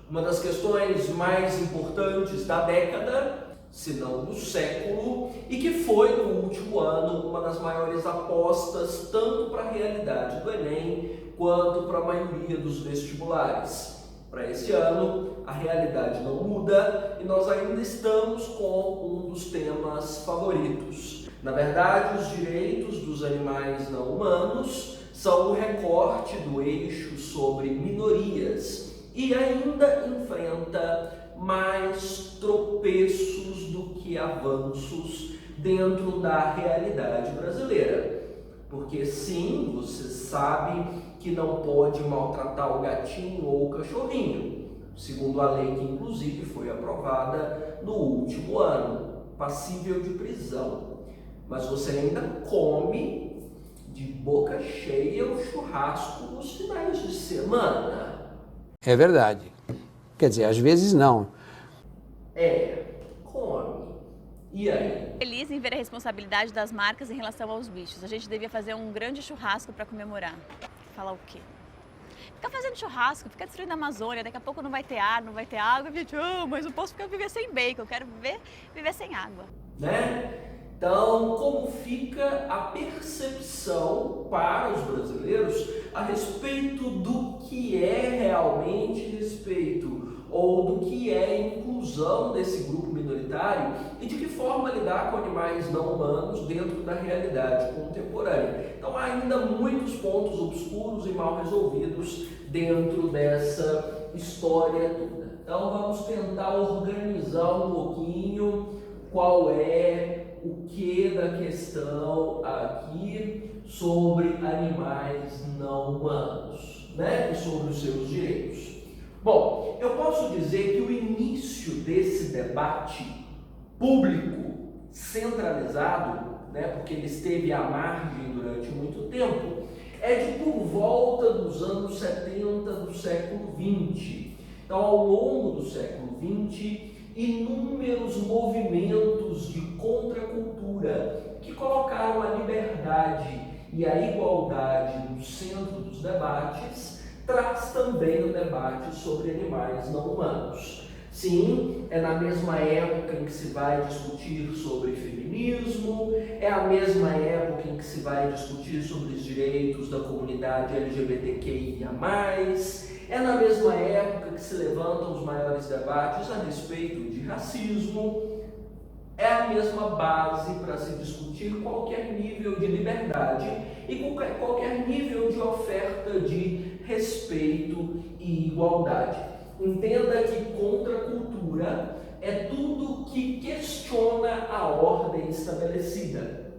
uma das questões mais importantes da década, se não do século, e que foi no último ano uma das maiores apostas tanto para a realidade do Enem quanto para a maioria dos vestibulares. Para esse ano, a realidade não muda e nós ainda estamos com um dos temas favoritos. Na verdade, os direitos dos animais não humanos são o recorte do eixo sobre minorias e ainda enfrenta mais tropeços do que avanços dentro da realidade brasileira. Porque sim, você sabe que não pode maltratar o gatinho ou o cachorrinho, segundo a lei que inclusive foi aprovada no último ano, passível de prisão. Mas você ainda come de boca cheia o churrasco nos finais de semana. É verdade. Quer dizer, às vezes não. Come. E aí? Feliz em ver a responsabilidade das marcas em relação aos bichos. A gente devia fazer um grande churrasco para comemorar. Falar o quê? Ficar fazendo churrasco, ficar destruindo a Amazônia, daqui a pouco não vai ter ar, não vai ter água, gente, mas eu posso viver sem bacon, eu quero viver sem água. Né? Então, como fica a percepção para os brasileiros a respeito do que é realmente respeito ou do que é inclusão desse grupo minoritário e de que forma lidar com animais não humanos dentro da realidade contemporânea? Então, há ainda muitos pontos obscuros e mal resolvidos dentro dessa história toda. Então, vamos tentar organizar um pouquinho qual é o que da questão aqui sobre animais não humanos, né? E sobre os seus direitos. Bom, eu posso dizer que o início desse debate público centralizado, né, porque ele esteve à margem durante muito tempo, é de por volta dos anos 70 do século XX. Então, ao longo do século XX, inúmeros movimentos de contracultura que colocaram a liberdade e a igualdade no centro dos debates, traz também o debate sobre animais não humanos. Sim, é na mesma época em que se vai discutir sobre feminismo, é a mesma época em que se vai discutir sobre os direitos da comunidade LGBTQIA+, é na mesma época que se levantam os maiores debates a respeito de racismo, é a mesma base para se discutir qualquer nível de liberdade e qualquer nível de oferta de respeito e igualdade. Entenda que contracultura é tudo que questiona a ordem estabelecida.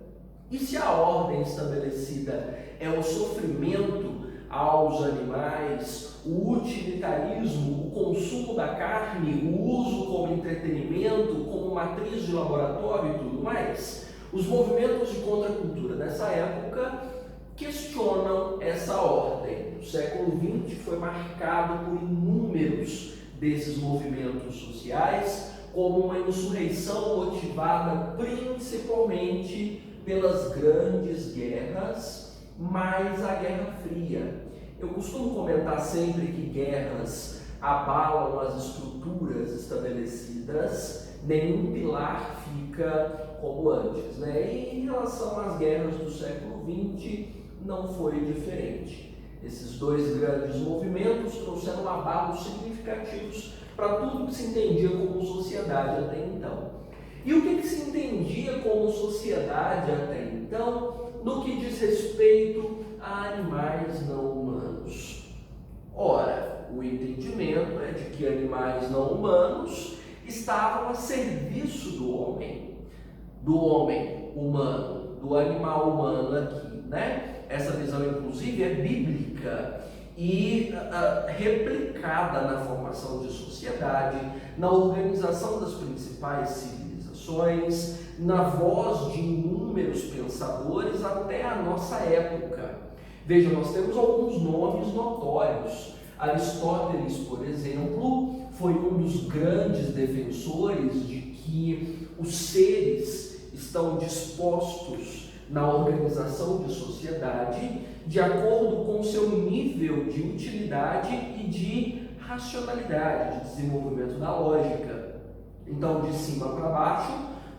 E se a ordem estabelecida é o sofrimento aos animais, o utilitarismo, o consumo da carne, o uso como entretenimento, como matriz de laboratório e tudo mais, os movimentos de contracultura dessa época questionam essa ordem. O século XX foi marcado por inúmeros desses movimentos sociais, como uma insurreição motivada principalmente pelas grandes guerras, mais a Guerra Fria. Eu costumo comentar sempre que guerras abalam as estruturas estabelecidas, nenhum pilar fica como antes, né? E em relação às guerras do século XX, não foi diferente. Esses dois grandes movimentos trouxeram abalos significativos para tudo que se entendia como sociedade até então. E o que se entendia como sociedade até então, no que diz respeito a animais não humanos? Ora, o entendimento é de que animais não humanos estavam a serviço do homem humano, do animal humano aqui, né? Essa visão, inclusive, é bíblica e replicada na formação de sociedade, na organização das principais civilizações, na voz de inúmeros pensadores até a nossa época. Veja, nós temos alguns nomes notórios. Aristóteles, por exemplo, foi um dos grandes defensores de que os seres estão dispostos na organização de sociedade de acordo com seu nível de utilidade e de racionalidade, de desenvolvimento da lógica. Então, de cima para baixo,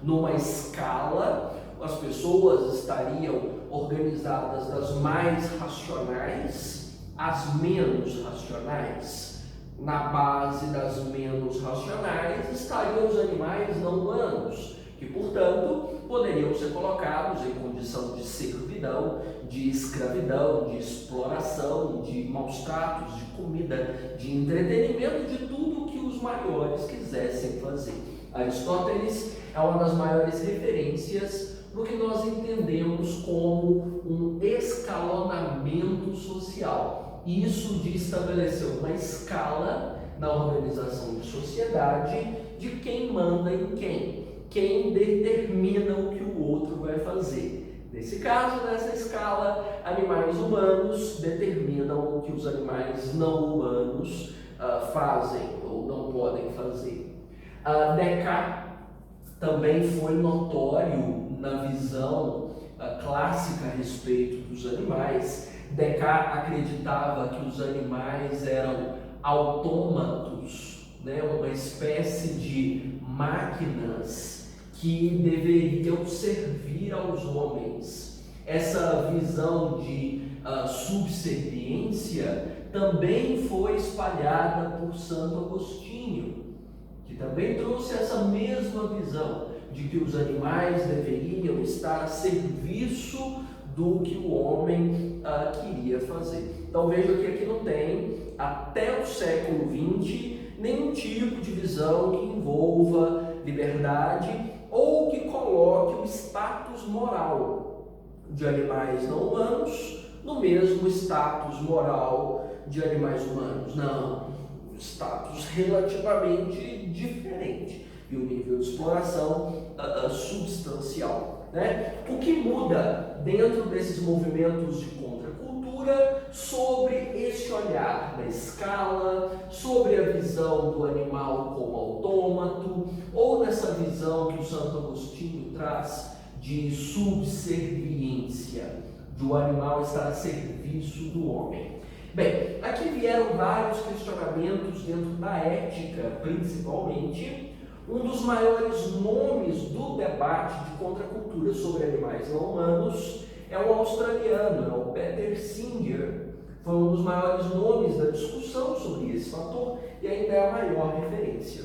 numa escala, as pessoas estariam organizadas das mais racionais às menos racionais. Na base das menos racionais estariam os animais não humanos, que, portanto, poderiam ser colocados em condição de servidão, de escravidão, de exploração, de maus tratos, de comida, de entretenimento, de tudo que os maiores quisessem fazer. Aristóteles é uma das maiores referências no que nós entendemos como um escalonamento social. Isso de estabelecer uma escala na organização de sociedade de quem manda em quem determina o que o outro vai fazer. Nesse caso, nessa escala, animais humanos determinam o que os animais não humanos fazem ou não podem fazer. Descartes também foi notório na visão clássica a respeito dos animais. Descartes acreditava que os animais eram autômatos, né? Uma espécie de máquinas que deveriam servir aos homens. Essa visão de subserviência também foi espalhada por Santo Agostinho, que também trouxe essa mesma visão de que os animais deveriam estar a serviço do que o homem queria fazer. Então veja que aqui não tem, até o século XX, nenhum tipo de visão que envolva liberdade ou que coloque o status moral de animais não humanos no mesmo status moral de animais humanos. Não, um status relativamente diferente e um nível de exploração substancial, né? O que muda dentro desses movimentos de contracultura sobre esse olhar da escala, sobre a visão do animal como autômato, ou nessa visão que o Santo Agostinho traz de subserviência, do animal estar a serviço do homem. Bem, aqui vieram vários questionamentos dentro da ética, principalmente. Um dos maiores nomes do debate de contracultura sobre animais não humanos é o australiano, é o Peter Singer. Foi um dos maiores nomes da discussão sobre esse fator e ainda é a maior referência.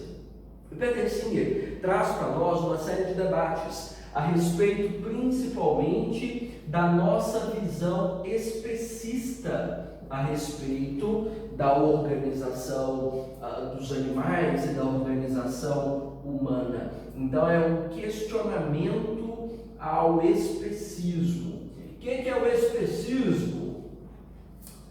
O Peter Singer traz para nós uma série de debates a respeito principalmente da nossa visão especista a respeito da organização dos animais e da organização humana. Então é um questionamento ao especismo. O que é o especismo?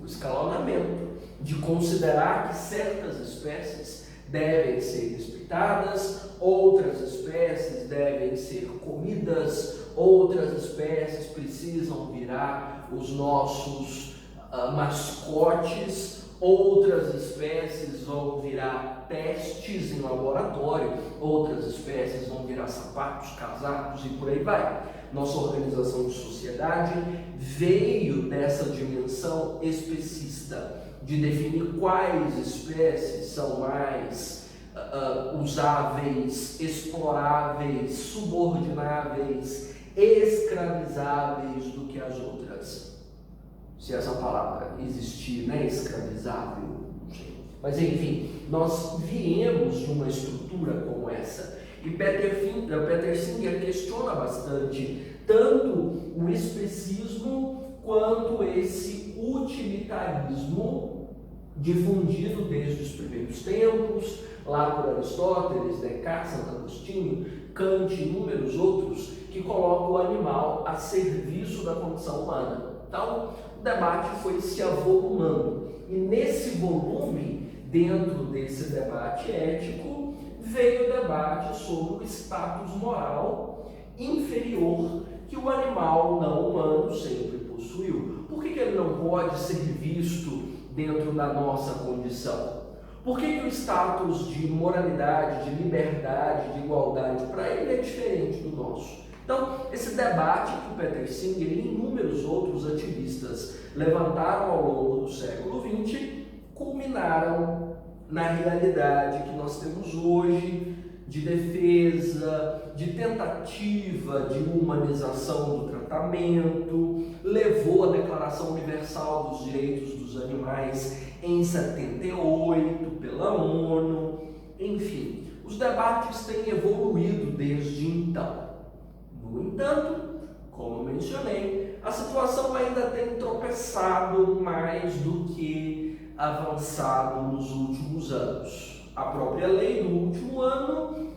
O escalonamento, de considerar que certas espécies devem ser respeitadas, outras espécies devem ser comidas, outras espécies precisam virar os nossos mascotes, outras espécies vão virar testes em laboratório, outras espécies vão virar sapatos, casacos e por aí vai. Nossa organização de sociedade veio dessa dimensão especista, de definir quais espécies são mais usáveis, exploráveis, subordináveis, escravizáveis do que as outras. Se essa palavra existir, né? Escravizável, não sei. Mas enfim, nós viemos de uma estrutura como essa. E Peter Singer questiona bastante tanto o especismo quanto esse utilitarismo difundido desde os primeiros tempos, lá por Aristóteles, Descartes, Santo Agostinho, Kant e inúmeros outros, que colocam o animal a serviço da condição humana. Então, o debate foi se avolumando. E nesse volume, dentro desse debate ético, veio o debate sobre o status moral inferior que o animal não humano sempre possuiu. Por que ele não pode ser visto dentro da nossa condição? Por que o status de moralidade, de liberdade, de igualdade, para ele é diferente do nosso? Então, esse debate que o Peter Singer e inúmeros outros ativistas levantaram ao longo do século XX culminaram na realidade que nós temos hoje de defesa, de tentativa de humanização do tratamento, levou a Declaração Universal dos Direitos dos Animais em 78 pela ONU, enfim, os debates têm evoluído desde então. No entanto, como mencionei, a situação ainda tem tropeçado mais do que avançado nos últimos anos. A própria lei do último ano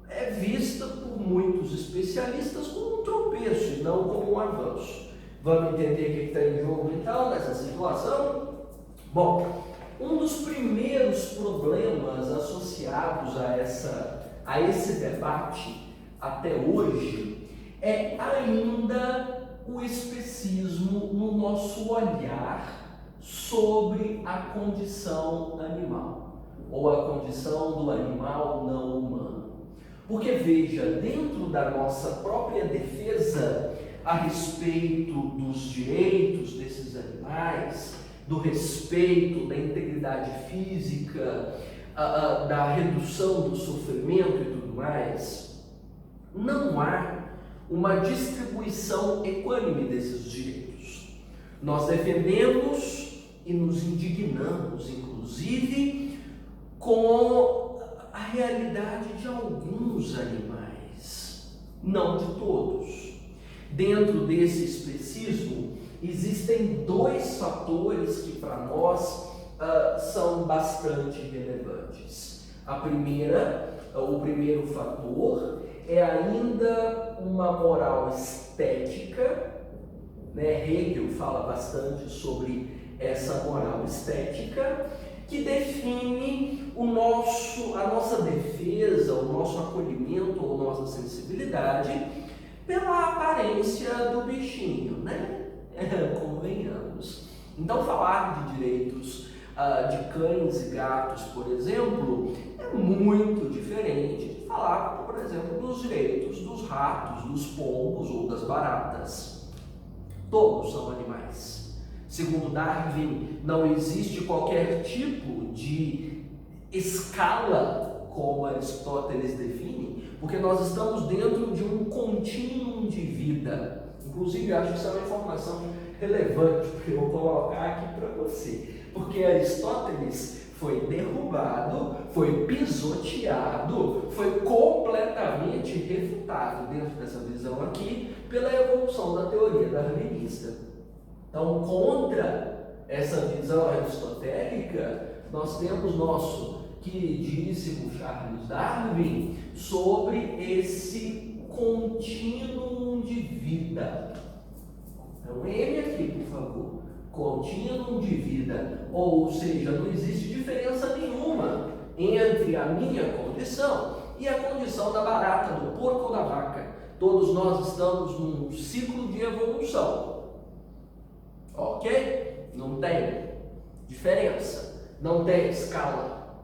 é vista por muitos especialistas como um tropeço e não como um avanço. Vamos entender o que está em jogo então nessa situação? Bom, um dos primeiros problemas associados a esse debate até hoje é ainda o especismo no nosso olhar sobre a condição animal, ou a condição do animal não humano. Porque veja, dentro da nossa própria defesa a respeito dos direitos desses animais, do respeito da integridade física, da redução do sofrimento e tudo mais, não há uma distribuição equânime desses direitos. Nós defendemos e nos indignamos, inclusive, com a realidade de alguns animais, não de todos. Dentro desse especismo, existem dois fatores que para nós são bastante relevantes. O primeiro fator é ainda uma moral estética, né? Hegel fala bastante sobre essa moral estética, que define a nossa defesa, o nosso acolhimento ou nossa sensibilidade pela aparência do bichinho, né? Convenhamos. Então, falar de direitos de cães e gatos, por exemplo, é muito diferente de falar, por exemplo, dos direitos dos ratos, dos pombos ou das baratas. Todos são animais. Segundo Darwin, não existe qualquer tipo de escala, como Aristóteles define, porque nós estamos dentro de um contínuo de vida. Inclusive, acho que isso é uma informação relevante para eu colocar aqui para você, porque Aristóteles foi derrubado, foi pisoteado, foi completamente refutado dentro dessa visão aqui pela evolução da teoria darwinista. Então, contra essa visão aristotélica, nós temos nosso queridíssimo Charles Darwin sobre esse contínuo de vida. Então, M aqui, por favor. Contínuo de vida. Ou seja, não existe diferença nenhuma entre a minha condição e a condição da barata, do porco ou da vaca. Todos nós estamos num ciclo de evolução. Ok? Não tem diferença, não tem escala,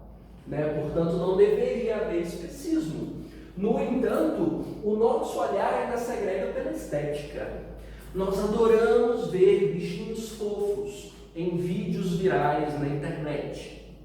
né? Portanto, não deveria haver especismo. No entanto, o nosso olhar ainda segrega pela estética. Nós adoramos ver bichinhos fofos em vídeos virais na internet.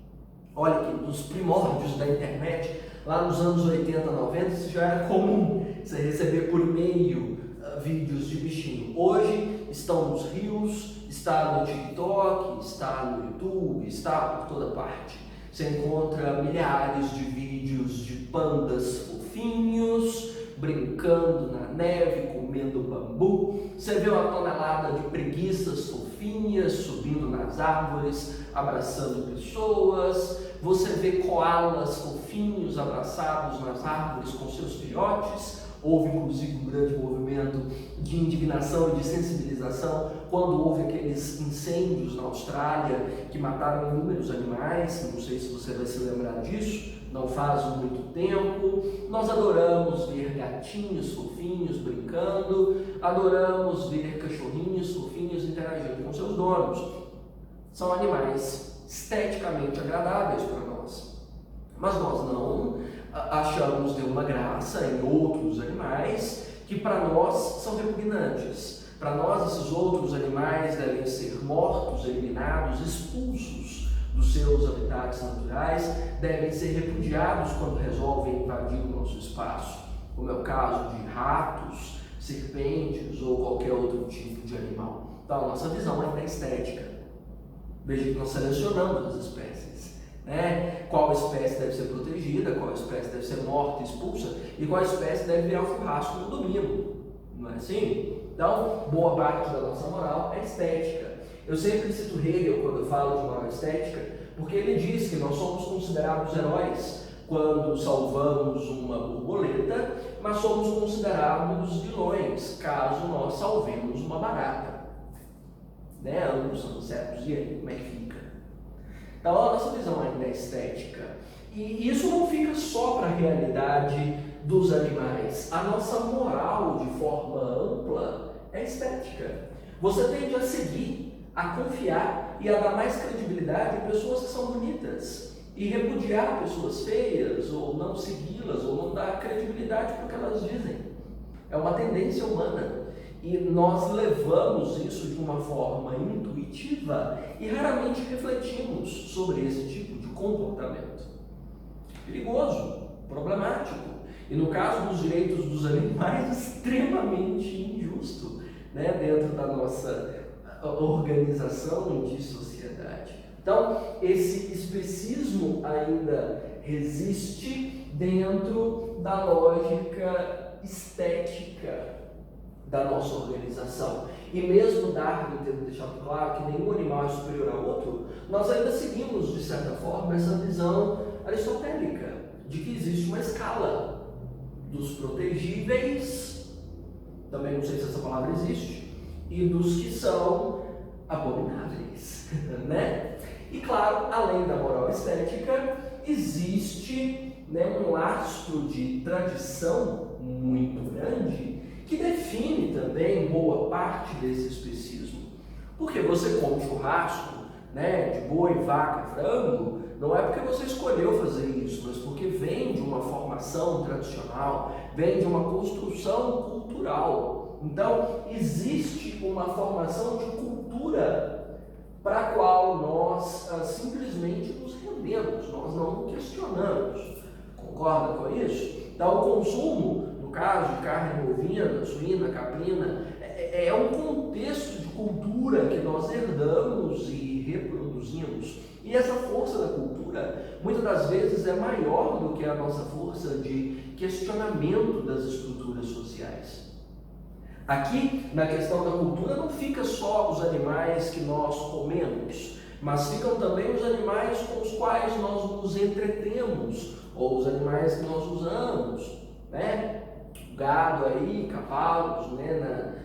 Olha que nos primórdios da internet, lá nos anos 80, 90, isso já era comum, você receber por e-mail vídeos de bichinho. Hoje estão nos rios, está no TikTok, está no YouTube, está por toda parte. Você encontra milhares de vídeos de pandas fofinhos, brincando na neve, comendo bambu. Você vê uma tonelada de preguiças fofinhas subindo nas árvores, abraçando pessoas. Você vê koalas fofinhos abraçados nas árvores com seus filhotes. Houve inclusive um grande movimento de indignação e de sensibilização quando houve aqueles incêndios na Austrália que mataram inúmeros animais. Não sei se você vai se lembrar disso, não faz muito tempo. Nós adoramos ver gatinhos fofinhos brincando, adoramos ver cachorrinhos fofinhos interagindo com seus donos. São animais esteticamente agradáveis para nós, mas nós não achamos nenhuma graça em outros animais que para nós são repugnantes. Para nós esses outros animais devem ser mortos, eliminados, expulsos dos seus habitats naturais devem ser repudiados quando resolvem invadir o nosso espaço, como é o caso de ratos, serpentes ou qualquer outro tipo de animal. Então, a nossa visão é estética. Veja que nós selecionamos as espécies, né? Qual espécie deve ser protegida, qual espécie deve ser morta, expulsa, e qual espécie deve virar o churrasco no domingo, não é assim? Então, boa parte da nossa moral é estética. Eu sempre cito Hegel quando eu falo de moral estética, porque ele diz que nós somos considerados heróis quando salvamos uma borboleta, mas somos considerados vilões caso nós salvemos uma barata. Né? Ambos são certos. E aí, como é que fica? Então, a nossa visão ainda é estética. E isso não fica só para a realidade dos animais. A nossa moral, de forma ampla, é estética. Você tende a seguir, a confiar e a dar mais credibilidade em pessoas que são bonitas e repudiar pessoas feias, ou não segui-las, ou não dar credibilidade para o que elas dizem. É uma tendência humana. E nós levamos isso de uma forma intuitiva e raramente refletimos sobre esse tipo de comportamento. Perigoso, problemático. E no caso dos direitos dos animais, extremamente injusto, né, dentro da nossa organização de sociedade. Então, esse especismo ainda resiste dentro da lógica estética da nossa organização. E mesmo Darwin tendo deixado claro que nenhum animal é superior ao outro, nós ainda seguimos, de certa forma, essa visão aristotélica de que existe uma escala dos protegíveis, também não sei se essa palavra existe, e dos que são abomináveis, né? E claro, além da moral estética, existe, né, um lastro de tradição muito grande que define também boa parte desse especismo. Porque você come churrasco, né, de boi, vaca, frango, não é porque você escolheu fazer isso, mas porque vem de uma formação tradicional, vem de uma construção cultural. Então, existe uma formação de cultura para a qual nós simplesmente nos rendemos, nós não questionamos. Concorda com isso? Então, o consumo, no caso de carne bovina, suína, caprina, é um contexto de cultura que nós herdamos e reproduzimos. E essa força da cultura, muitas das vezes, é maior do que a nossa força de questionamento das estruturas sociais. Aqui, na questão da cultura, não fica só os animais que nós comemos, mas ficam também os animais com os quais nós nos entretemos, ou os animais que nós usamos, né? Gado aí, cavalos, né?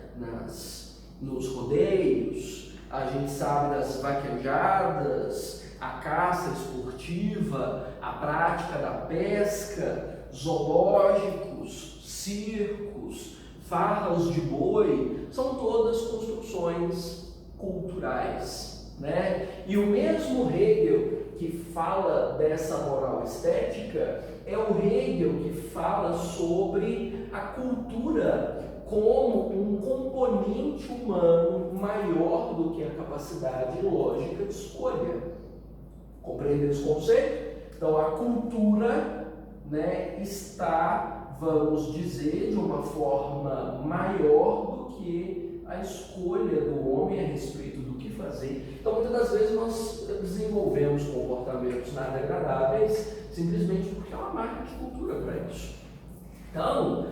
Nos rodeios, a gente sabe das vaquejadas, a caça esportiva, a prática da pesca, zoológicos, circos, farras de boi, são todas construções culturais, né? E o mesmo Hegel que fala dessa moral estética é o Hegel que fala sobre a cultura como um componente humano maior do que a capacidade lógica de escolha. Compreende esse conceito? Então, a cultura, né, está, vamos dizer, de uma forma maior do que a escolha do homem a respeito do que fazer. Então, muitas das vezes nós desenvolvemos comportamentos nada agradáveis simplesmente porque é uma marca de cultura para isso. Então,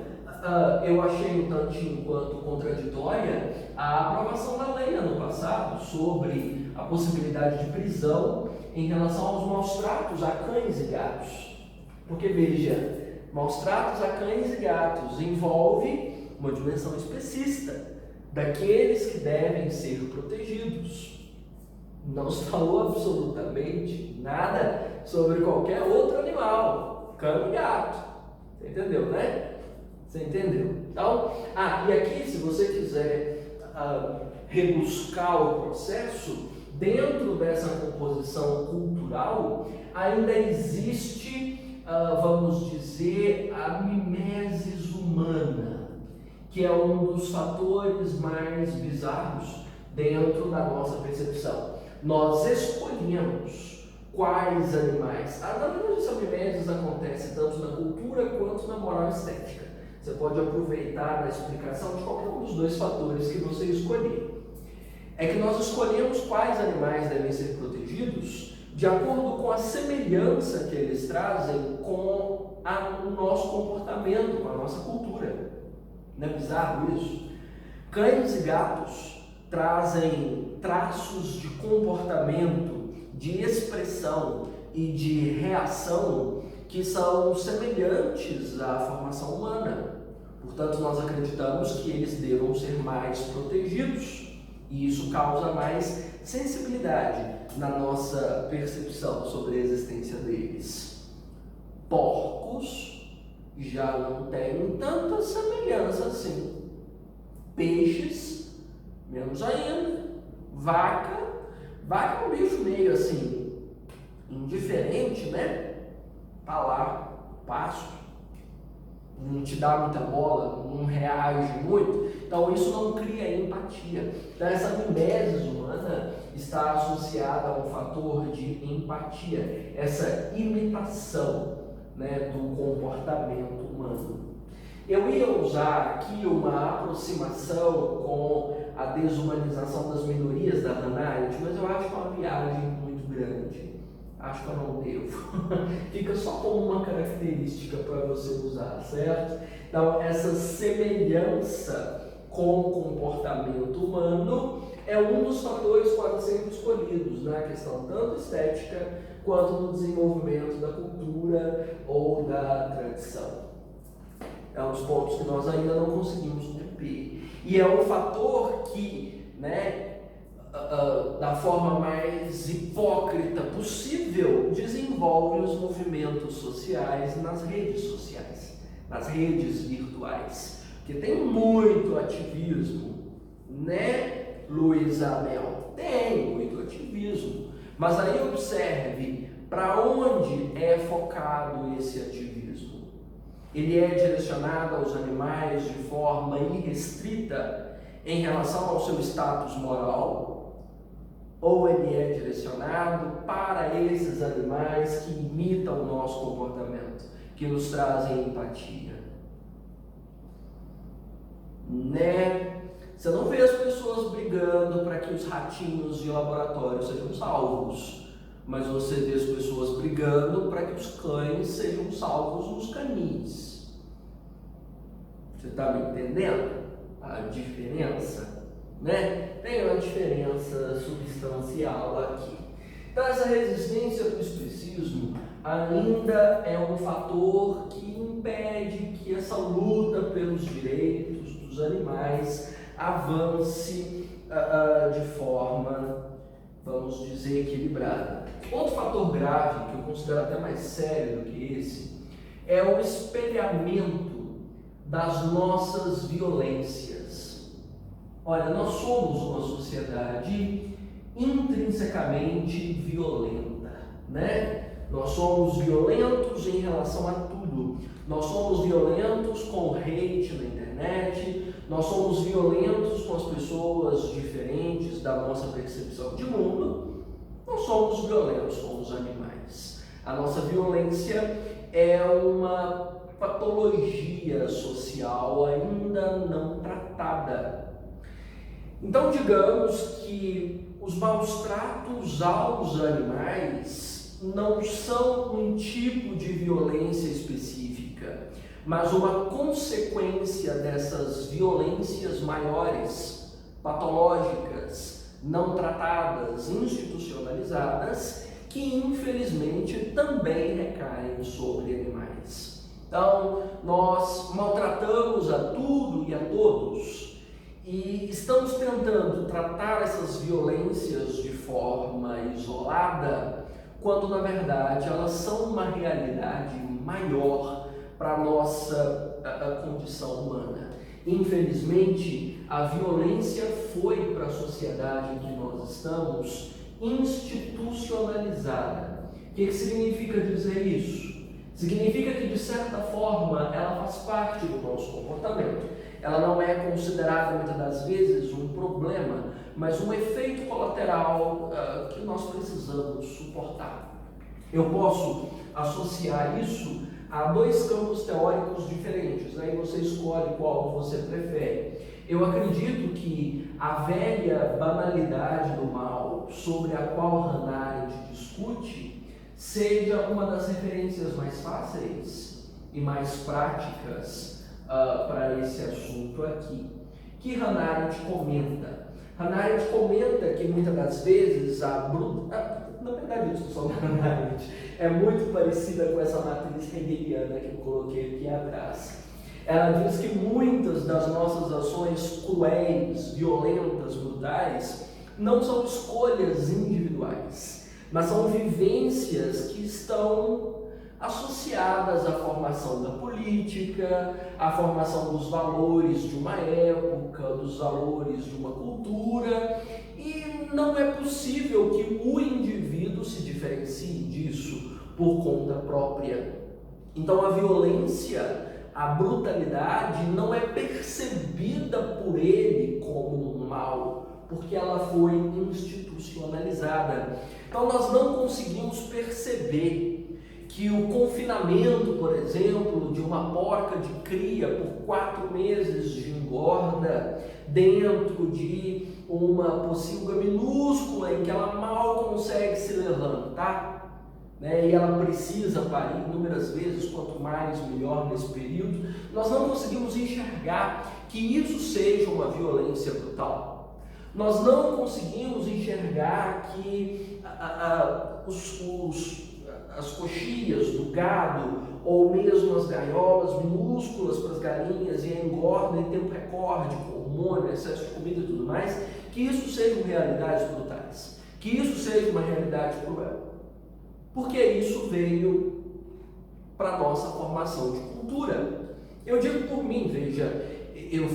eu achei um tantinho quanto contraditória a aprovação da lei ano passado sobre a possibilidade de prisão em relação aos maus-tratos a cães e gatos. Porque, veja, maus-tratos a cães e gatos envolve uma dimensão especista daqueles que devem ser protegidos. Não se falou absolutamente nada sobre qualquer outro animal, cão e gato. Você entendeu, né? Você entendeu? Então, e aqui, se você quiser rebuscar o processo, dentro dessa composição cultural, ainda existe, vamos dizer, a mimesis humana, que é um dos fatores mais bizarros dentro da nossa percepção. Nós escolhemos quais animais. A analogia de mimeses acontece tanto na cultura quanto na moral estética. Você pode aproveitar na explicação de qualquer um dos dois fatores que você escolher. É que nós escolhemos quais animais devem ser protegidos de acordo com a semelhança que eles trazem com o nosso comportamento, com a nossa cultura. Não é bizarro isso? Cães e gatos trazem traços de comportamento, de expressão e de reação que são semelhantes à formação humana. Portanto, nós acreditamos que eles devam ser mais protegidos. E isso causa mais sensibilidade na nossa percepção sobre a existência deles. Porcos já não têm tanta semelhança assim. Peixes, menos ainda. Vaca é um bicho meio assim, indiferente, né? Tá lá, pasto, não te dá muita bola, não reage muito, então isso não cria empatia. Então essa mimesis humana está associada a um fator de empatia, essa imitação, né, do comportamento humano. Eu ia usar aqui uma aproximação com a desumanização das minorias da Hannah Arendt, mas eu acho que é uma viagem muito grande. Acho que eu não devo. Fica só como uma característica para você usar, certo? Então, essa semelhança com o comportamento humano é um dos fatores quase sempre escolhidos na questão tanto estética quanto no desenvolvimento da cultura ou da tradição. É um dos pontos que nós ainda não conseguimos romper. E é um fator que, né, da forma mais hipócrita possível, desenvolve os movimentos sociais nas redes sociais, nas redes virtuais. Porque tem muito ativismo, né, Luísa Mel? Tem muito ativismo. Mas aí observe para onde é focado esse ativismo. Ele é direcionado aos animais de forma irrestrita em relação ao seu status moral, ou ele é direcionado para esses animais que imitam o nosso comportamento, que nos trazem empatia? Né? Você não vê as pessoas brigando para que os ratinhos de laboratório sejam salvos, mas você vê as pessoas brigando para que os cães sejam salvos nos canis. Você está me entendendo a diferença? Né? Tem uma diferença substancial aqui. Então, essa resistência do estoicismo ainda é um fator que impede que essa luta pelos direitos dos animais avance de forma, vamos dizer, equilibrada. Outro fator grave, que eu considero até mais sério do que esse, é o espelhamento das nossas violências. Olha, nós somos uma sociedade intrinsecamente violenta, né? Nós somos violentos em relação a tudo. Nós somos violentos com hate na internet, nós somos violentos com as pessoas diferentes da nossa percepção de mundo, nós somos violentos com os animais. A nossa violência é uma patologia social ainda não tratada. Então, digamos que os maus tratos aos animais não são um tipo de violência específica, mas uma consequência dessas violências maiores, patológicas, não tratadas, institucionalizadas, que infelizmente também recaem sobre animais. Então, nós maltratamos a tudo e a todos, e estamos tentando tratar essas violências de forma isolada, quando na verdade elas são uma realidade maior para a nossa condição humana. Infelizmente, a violência foi para a sociedade em que nós estamos institucionalizada. O que significa dizer isso? Significa que, de certa forma, ela faz parte do nosso comportamento. Ela não é considerada, muitas das vezes, um problema, mas um efeito colateral que nós precisamos suportar. Eu posso associar isso a dois campos teóricos diferentes, aí você escolhe qual você prefere. Eu acredito que a velha banalidade do mal, sobre a qual Hannah Arendt discute, seja uma das referências mais fáceis e mais práticas para esse assunto aqui. Que Hannah Arendt comenta? Hannah Arendt comenta que muitas das vezes na verdade, a discussão da Hannah Arendt é muito parecida com essa matriz hegeliana que eu coloquei aqui atrás. Ela diz que muitas das nossas ações cruéis, violentas, brutais, não são escolhas individuais, mas são vivências que estão associadas à formação da política, à formação dos valores de uma época, dos valores de uma cultura, e não é possível que o indivíduo se diferencie disso por conta própria. Então a violência, a brutalidade não é percebida por ele como um mal, porque ela foi institucionalizada. Então nós não conseguimos perceber que o confinamento, por exemplo, de uma porca de cria por 4 meses de engorda dentro de uma pocilga minúscula em que ela mal consegue se levantar, né, e ela precisa parir inúmeras vezes, quanto mais melhor nesse período, nós não conseguimos enxergar que isso seja uma violência brutal. Nós não conseguimos enxergar que as coxias do gado, ou mesmo as gaiolas minúsculas para as galinhas e a engorda em tempo recorde, com hormônio, excesso de comida e tudo mais, que isso sejam realidades brutais, que isso seja uma realidade cruel. Porque isso veio para a nossa formação de cultura. Eu digo por mim, veja, eu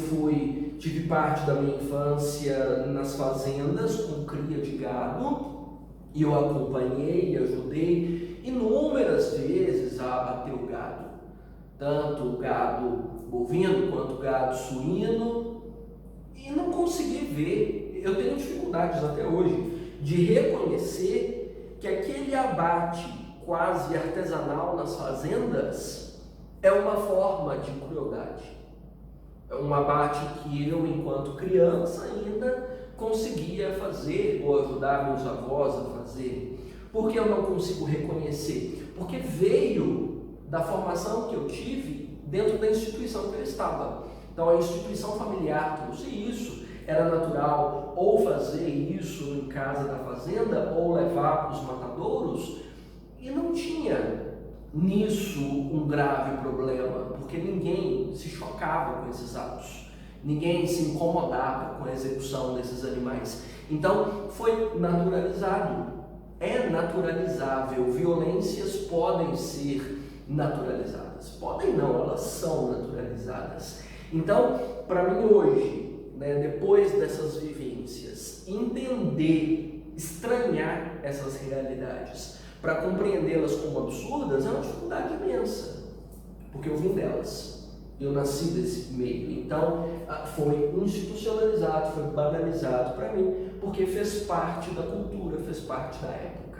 tive parte da minha infância nas fazendas com cria de gado, e eu acompanhei e ajudei inúmeras vezes a abater o gado, tanto o gado bovino quanto o gado suíno, e não consegui ver, eu tenho dificuldades até hoje de reconhecer que aquele abate quase artesanal nas fazendas é uma forma de crueldade. É um abate que eu, enquanto criança, ainda conseguia fazer ou ajudar meus avós a fazer. Por que eu não consigo reconhecer? Porque veio da formação que eu tive dentro da instituição que eu estava. Então a instituição familiar trouxe isso, era natural ou fazer isso em casa da fazenda ou levar para os matadouros, e não tinha nisso um grave problema, porque ninguém se chocava com esses atos. Ninguém se incomodava com a execução desses animais. Então, foi naturalizado. É naturalizável. Violências podem ser naturalizadas. Podem não, elas são naturalizadas. Então, para mim hoje, depois dessas vivências, entender, estranhar essas realidades, para compreendê-las como absurdas, é uma dificuldade imensa, porque eu vim delas. Eu nasci desse meio, então foi institucionalizado, foi banalizado para mim, porque fez parte da cultura, fez parte da época.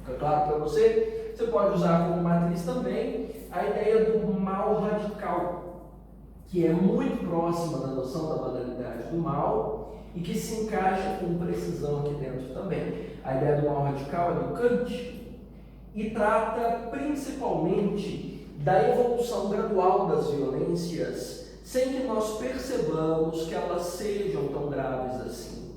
Fica claro para você? Você pode usar como matriz também a ideia do mal radical, que é muito próxima da noção da banalidade do mal e que se encaixa com precisão aqui dentro também. A ideia do mal radical é do Kant e trata principalmente da evolução gradual das violências, sem que nós percebamos que elas sejam tão graves assim.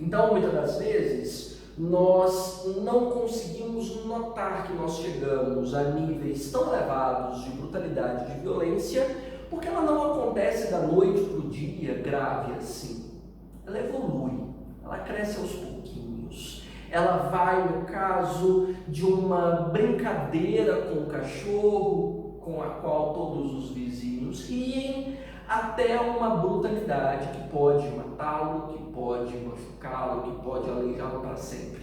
Então, muitas das vezes, nós não conseguimos notar que nós chegamos a níveis tão elevados de brutalidade e de violência, porque ela não acontece da noite para o dia grave assim. Ela evolui, ela cresce aos pouquinhos. Ela vai, no caso de uma brincadeira com o cachorro, com a qual todos os vizinhos riem, até uma brutalidade que pode matá-lo, que pode machucá-lo, que pode aleijá-lo para sempre.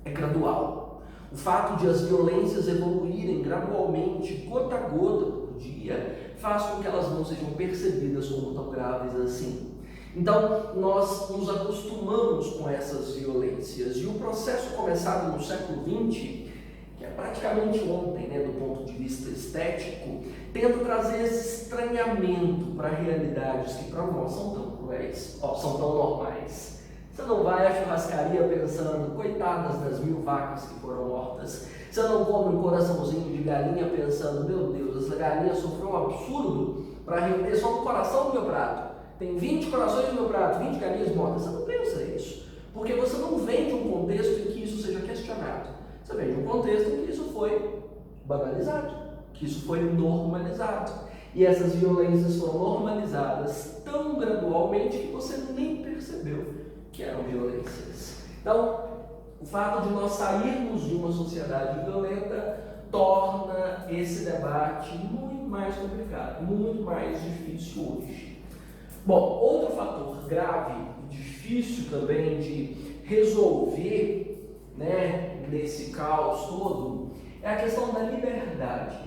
É gradual. O fato de as violências evoluírem gradualmente, gota a gota por dia, faz com que elas não sejam percebidas como tão graves assim. Então, nós nos acostumamos com essas violências. E o processo começado no século XX, que é praticamente ontem, né, do ponto de vista estético, tenta trazer esse estranhamento para realidades que para nós são tão cruéis, são tão normais. Você não vai à churrascaria pensando, coitadas das 1000 vacas que foram mortas. Você não come um coraçãozinho de galinha pensando, meu Deus, essa galinha sofreu um absurdo para render só um coração no meu prato. Tem 20 corações no meu prato, 20 galinhas mortas. Você não pensa isso, porque você não vem de um contexto em que isso seja questionado. Você vem de um contexto em que isso foi banalizado, que isso foi normalizado. E essas violências foram normalizadas tão gradualmente que você nem percebeu que eram violências. Então, o fato de nós sairmos de uma sociedade violenta torna esse debate muito mais complicado, muito mais difícil hoje. Bom, outro fator grave, difícil também de resolver, né, nesse caos todo, é a questão da liberdade.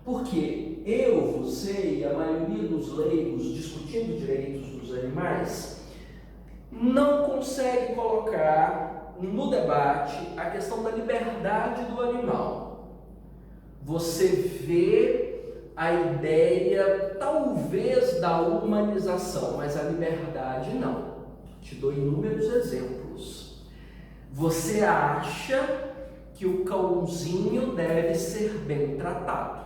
Porque eu, você e a maioria dos leigos discutindo direitos dos animais não consegue colocar no debate a questão da liberdade do animal. Você vê a ideia, talvez, da humanização, mas a liberdade não. Te dou inúmeros exemplos. Você acha que o cãozinho deve ser bem tratado,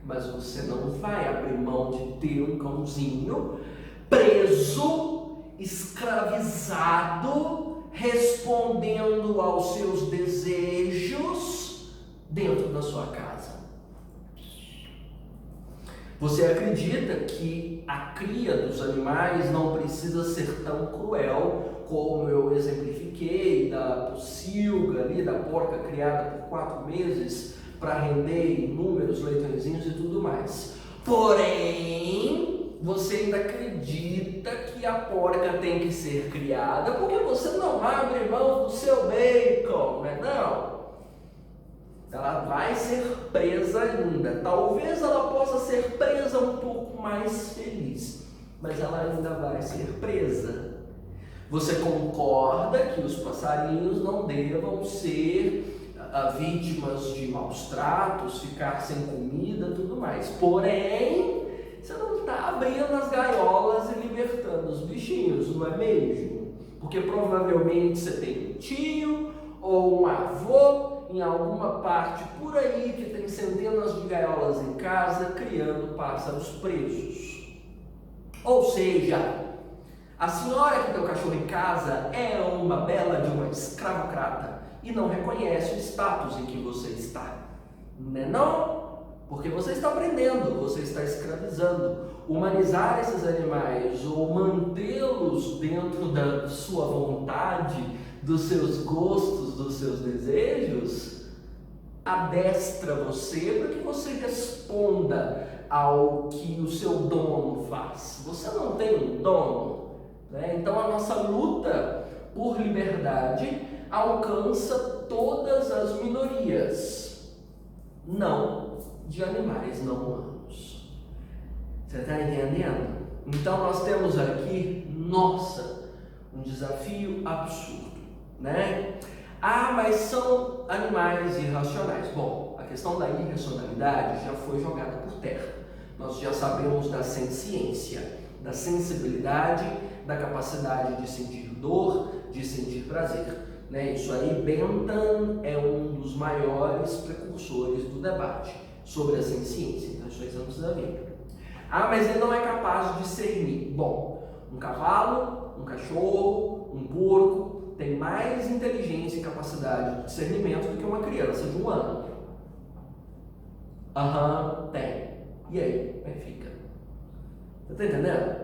mas você não vai abrir mão de ter um cãozinho preso, escravizado, respondendo aos seus desejos dentro da sua casa. Você acredita que a cria dos animais não precisa ser tão cruel como eu exemplifiquei da pocilga ali, da porca criada por 4 meses para render inúmeros leitõezinhos e tudo mais. Porém, você ainda acredita que a porca tem que ser criada porque você não abre mão do seu bacon, né? Não. Ela vai ser presa ainda. Talvez ela possa ser presa um pouco mais feliz, mas ela ainda vai ser presa. Você concorda que os passarinhos não devam ser vítimas de maus tratos, ficar sem comida e tudo mais. Porém, você não está abrindo as gaiolas e libertando os bichinhos, não é mesmo? Porque provavelmente você tem um tio ou um avô em alguma parte por aí que tem centenas de gaiolas em casa criando pássaros presos. Ou seja, a senhora que tem o cachorro em casa é uma bela de uma escravocrata e não reconhece o status em que você está. Não é não? Porque você está aprendendo, você está escravizando. Humanizar esses animais ou mantê-los dentro da sua vontade, dos seus gostos, dos seus desejos, adestra você para que você responda ao que o seu dono faz. Você não tem um dono, né? Então a nossa luta por liberdade alcança todas as minorias, não de animais não humanos. Você está entendendo? Então nós temos aqui, um desafio absurdo, né? Ah, mas são animais irracionais. Bom, a questão da irracionalidade já foi jogada por terra. Nós já sabemos da senciência, da sensibilidade, da capacidade de sentir dor, de sentir prazer, né? Isso aí, Bentham é um dos maiores precursores do debate sobre a senciência. Então isso aí você não precisa ver. Ah, mas ele não é capaz de discernir. Bom, um cavalo, um cachorro, um porco tem mais inteligência e capacidade de discernimento do que uma criança de 1 ano. Tem. E aí? Como é que fica? Você está entendendo?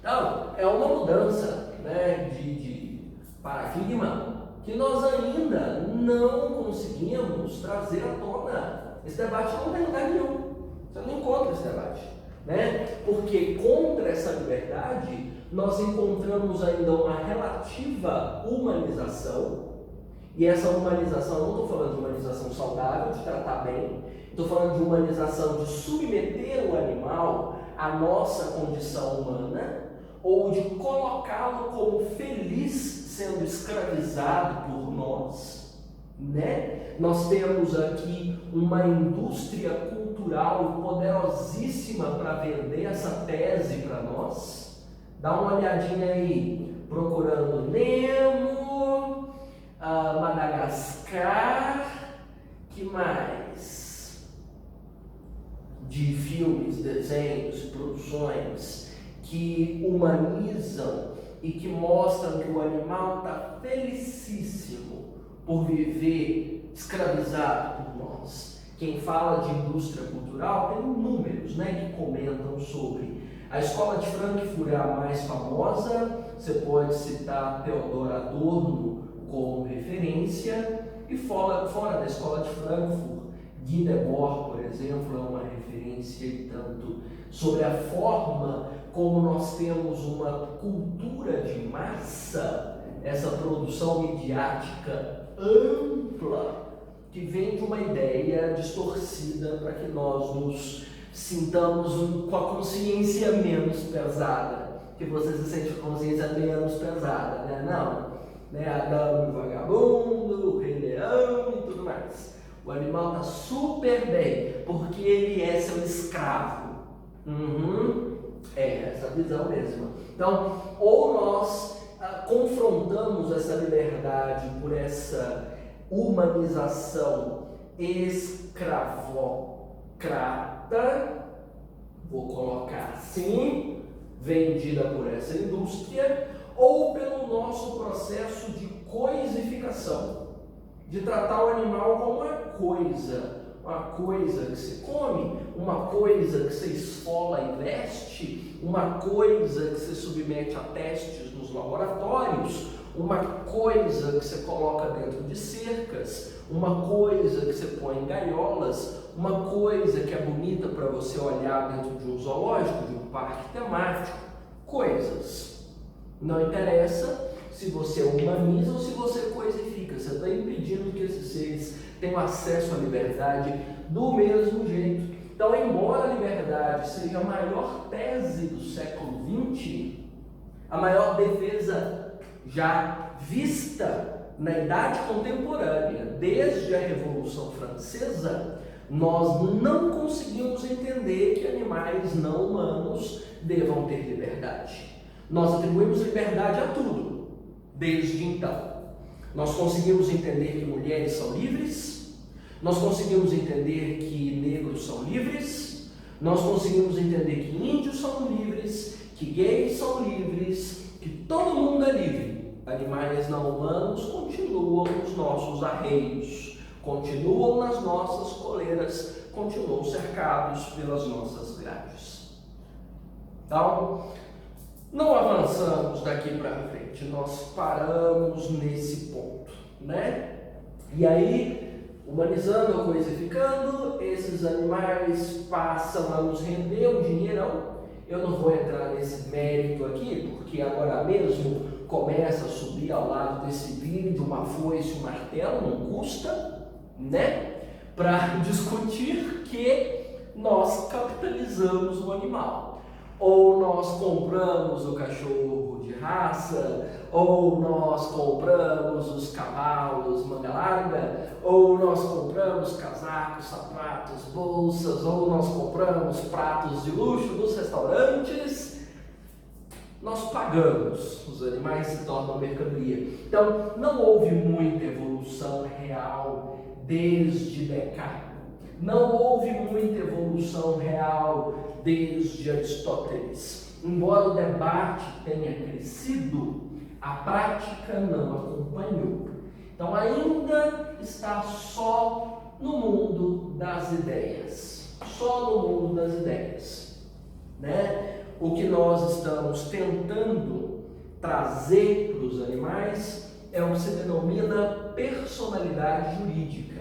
Então, é uma mudança, né, de paradigma que nós ainda não conseguimos trazer à tona. Esse debate não tem lugar nenhum. Você não encontra esse debate, né? Porque contra essa liberdade nós encontramos ainda uma relativa humanização, e essa humanização, não estou falando de humanização saudável, de tratar bem, estou falando de humanização de submeter o animal à nossa condição humana, ou de colocá-lo como feliz sendo escravizado por nós, né? Nós temos aqui uma indústria cultural poderosíssima para vender essa tese para nós. Dá uma olhadinha aí, Procurando Nemo, Madagascar, que mais? De filmes, desenhos, produções que humanizam e que mostram que o animal está felicíssimo por viver escravizado por nós. Quem fala de indústria cultural tem números, né, que comentam sobre. A escola de Frankfurt é a mais famosa, você pode citar Theodor Adorno como referência, e fora da escola de Frankfurt, Guy Debord, por exemplo, é uma referência e tanto sobre a forma como nós temos uma cultura de massa, essa produção midiática ampla, que vem de uma ideia distorcida para que nós nos sintamos com a consciência menos pesada, que você se sente com a consciência menos pesada, né? Não, né? Adão e o vagabundo, o Rei Leão e tudo mais. O animal está super bem, porque ele é seu escravo. É essa visão mesmo. Então, ou nós confrontamos essa liberdade por essa humanização escravocrata, vou colocar assim, vendida por essa indústria, ou pelo nosso processo de coisificação, de tratar o animal como uma coisa que se come, uma coisa que se esfola e veste, uma coisa que se submete a testes nos laboratórios, uma coisa que você coloca dentro de cercas, uma coisa que você põe em gaiolas, uma coisa que é bonita para você olhar dentro de um zoológico, de um parque temático, coisas. Não interessa se você humaniza ou se você coisifica, você está impedindo que esses seres tenham acesso à liberdade do mesmo jeito. Então, embora a liberdade seja a maior tese do século XX, a maior defesa já vista na idade contemporânea, desde a Revolução Francesa, nós não conseguimos entender que animais não humanos devam ter liberdade. Nós atribuímos liberdade a tudo, desde então. Nós conseguimos entender que mulheres são livres, nós conseguimos entender que negros são livres, nós conseguimos entender que índios são livres, que gays são livres, que todo mundo é livre. Animais não humanos continuam nos nossos arreios, continuam nas nossas coleiras, continuam cercados pelas nossas grades. Então, não avançamos daqui para frente, nós paramos nesse ponto, né? E aí, humanizando ou coisificando, esses animais passam a nos render um dinheirão. Eu não vou entrar nesse mérito aqui, porque agora mesmo começa a subir ao lado desse vídeo uma foice e um martelo, não custa, né? Para discutir que nós capitalizamos o animal. Ou nós compramos o cachorro de raça, ou nós compramos os cavalos manga larga, ou nós compramos casacos, sapatos, bolsas, ou nós compramos pratos de luxo dos restaurantes. Nós pagamos, os animais se tornam mercadoria. Então, não houve muita evolução real desde Descartes. Não houve muita evolução real desde Aristóteles. Embora o debate tenha crescido, a prática não acompanhou. Então, ainda está só no mundo das ideias. Só no mundo das ideias, né? O que nós estamos tentando trazer para os animais é o que se denomina personalidade jurídica,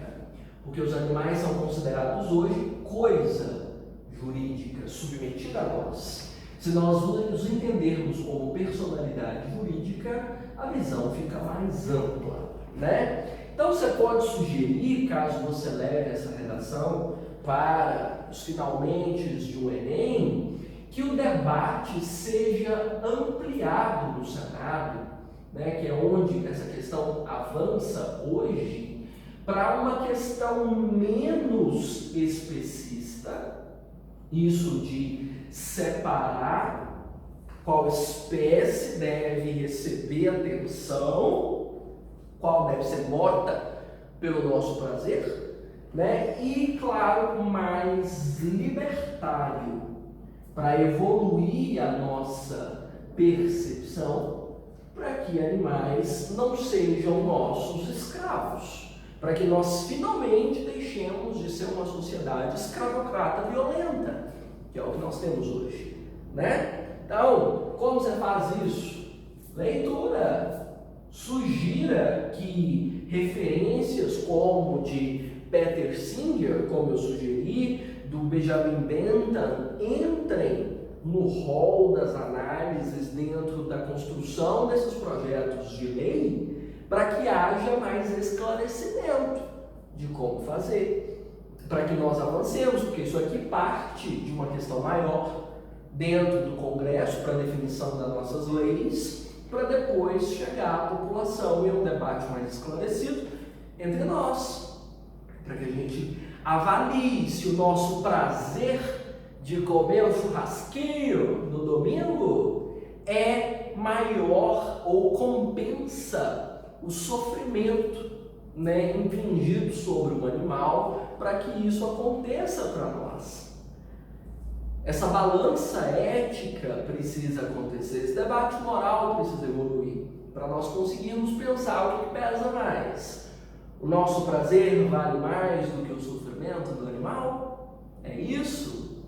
porque os animais são considerados hoje coisa jurídica, submetida a nós. Se nós os entendermos como personalidade jurídica, a visão fica mais ampla, né? Então você pode sugerir, caso você leve essa redação para os finalmente de um Enem, que o debate seja ampliado no Senado, né, que é onde essa questão avança hoje, para uma questão menos especista, isso de separar qual espécie deve receber atenção, qual deve ser morta pelo nosso prazer, né? E, claro, mais libertário, para evoluir a nossa percepção, para que animais não sejam nossos escravos, para que nós finalmente deixemos de ser uma sociedade escravocrata violenta, que é o que nós temos hoje, né? Então, como você faz isso? Leitura. Sugira que referências como de Peter Singer, como eu sugeri, do Benjamin Bentham, entrem no rol das análises dentro da construção desses projetos de lei, para que haja mais esclarecimento de como fazer, para que nós avancemos, porque isso aqui parte de uma questão maior dentro do Congresso para a definição das nossas leis, para depois chegar à população e a um debate mais esclarecido entre nós, para que a gente avalie se o nosso prazer de comer um churrasquinho no domingo é maior ou compensa o sofrimento, né, infligido sobre um animal para que isso aconteça para nós. Essa balança ética precisa acontecer, esse debate moral precisa evoluir, para nós conseguirmos pensar o que pesa mais. O nosso prazer vale mais do que o sofrimento do animal? É isso?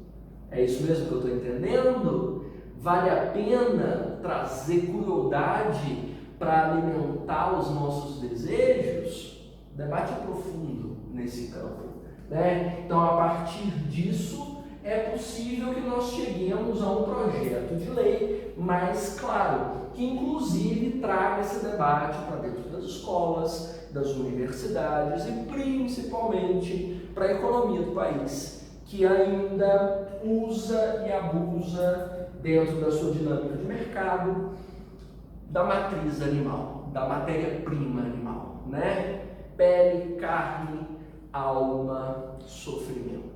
É isso mesmo que eu estou entendendo? Vale a pena trazer crueldade para alimentar os nossos desejos? O debate é profundo nesse campo, né? Então, a partir disso, é possível que nós cheguemos a um projeto de lei mais claro, que inclusive traga esse debate para dentro das escolas, das universidades e principalmente para a economia do país, que ainda usa e abusa dentro da sua dinâmica de mercado da matriz animal, da matéria-prima animal, né? Pele, carne, alma, sofrimento.